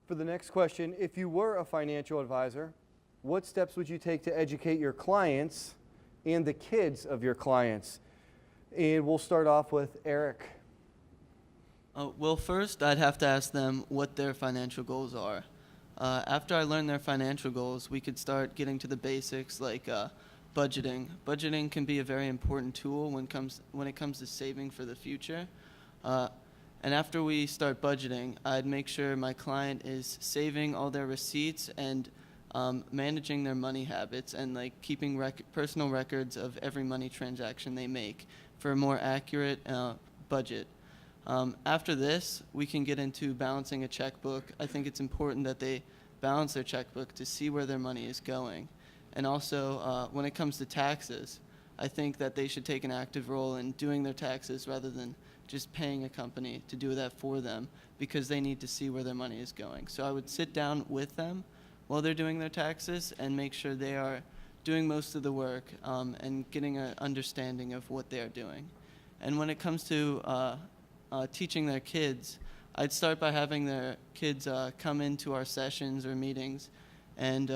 For the next question, if you were a financial advisor, what steps would you take to educate your clients and the kids of your clients? And we'll start off with Eric. Well, first, I'd have to ask them what their financial goals are. After I learn their financial goals, we could start getting to the basics like budgeting. Budgeting can be a very important tool when it comes to saving for the future. And after we start budgeting, I'd make sure my client is saving all their receipts and managing their money habits and like keeping personal records of every money transaction they make for a more accurate budget. After this, we can get into balancing a checkbook. I think it's important that they balance their checkbook to see where their money is going. And also, when it comes to taxes, I think that they should take an active role in doing their taxes rather than just paying a company to do that for them because they need to see where their money is going. So I would sit down with them while they're doing their taxes and make sure they are doing most of the work and getting an understanding of what they are doing. And when it comes to teaching their kids, I'd start by having their kids come into our sessions or meetings, and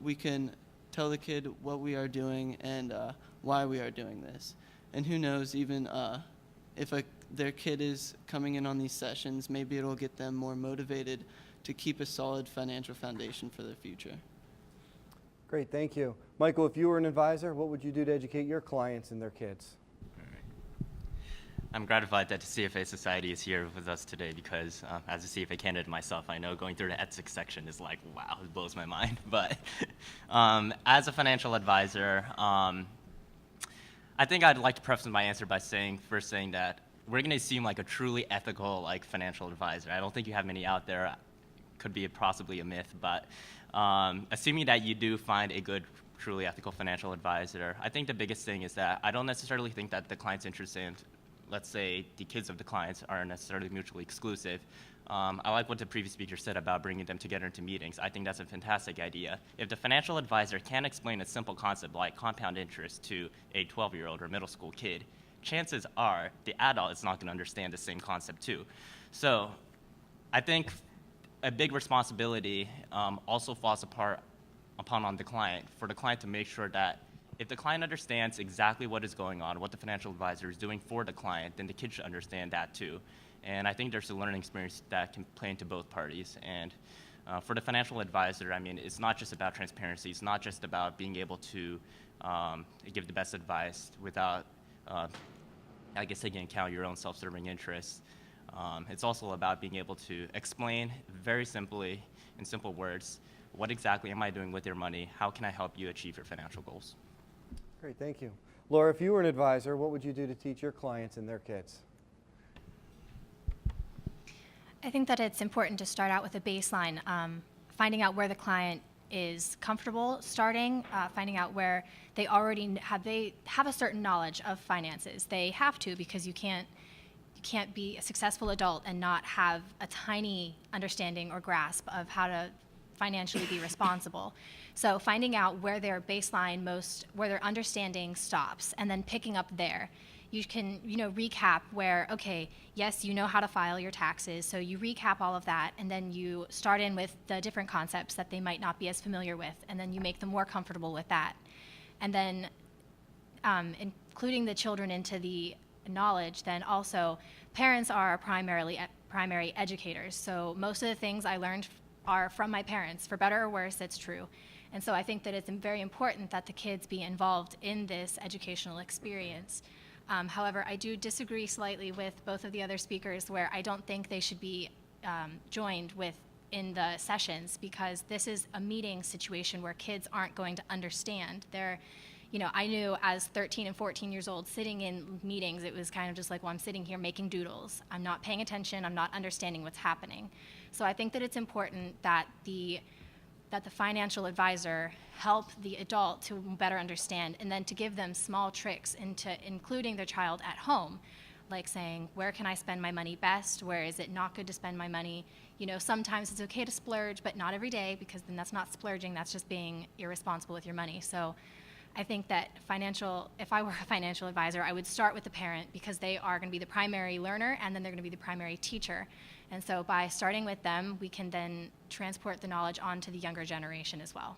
we can tell the kid what we are doing and why we are doing this. And who knows, even if their kid is coming in on these sessions, maybe it'll get them more motivated to keep a solid financial foundation for their future. Great, thank you. Michael, if you were an advisor, what would you do to educate your clients and their kids? I'm gratified that the CFA Society is here with us today because as a CFA candidate myself, I know going through the ethics section is like, wow, it blows my mind. But as a financial advisor, I think I'd like to preface my answer by saying that we're going to seem like a truly ethical financial advisor. I don't think you have many out there. Could be possibly a myth, but assuming that you do find a good, truly ethical financial advisor, I think the biggest thing is that I don't necessarily think that the client's interest in, let's say, the kids of the clients aren't necessarily mutually exclusive. I like what the previous speaker said about bringing them together into meetings. I think that's a fantastic idea. If the financial advisor can't explain a simple concept like compound interest to a 12-year-old or middle school kid, chances are the adult is not going to understand the same concept too. So I think a big responsibility also falls upon the client, for the client to make sure that if the client understands exactly what is going on, what the financial advisor is doing for the client, then the kid should understand that too. And I think there's a learning experience that can play into both parties. And for the financial advisor, I mean, it's not just about transparency. It's not just about being able to give the best advice without, I guess, taking into account your own self-serving interests. It's also about being able to explain very simply, in simple words, what exactly am I doing with your money? How can I help you achieve your financial goals? Great, thank you. Laura, if you were an advisor, what would you do to teach your clients and their kids? I think that it's important to start out with a baseline, finding out where the client is comfortable starting, finding out where they already have a certain knowledge of finances. They have to, because you can't be a successful adult and not have a tiny understanding or grasp of how to financially be responsible. So finding out where their baseline where their understanding stops, and then picking up there. You can, recap where, okay, yes, you know how to file your taxes, so you recap all of that, and then you start in with the different concepts that they might not be as familiar with, and then you make them more comfortable with that. And then including the children into the knowledge, then also parents are primary educators. So most of the things I learned are from my parents. For better or worse, it's true. And so I think that it's very important that the kids be involved in this educational experience. However, I do disagree slightly with both of the other speakers, where I don't think they should be joined in the sessions, because this is a meeting situation where kids aren't going to understand. I knew as 13 and 14 years old, sitting in meetings, it was kind of just like, well, I'm sitting here making doodles. I'm not paying attention. I'm not understanding what's happening. So I think that it's important that the financial advisor help the adult to better understand, and then to give them small tricks into including their child at home, like saying, where can I spend my money best? Where is it not good to spend my money? Sometimes it's okay to splurge, but not every day, because then that's not splurging, that's just being irresponsible with your money. So I think that if I were a financial advisor, I would start with the parent because they are going to be the primary learner and then they're going to be the primary teacher. And so by starting with them, we can then transport the knowledge onto the younger generation as well.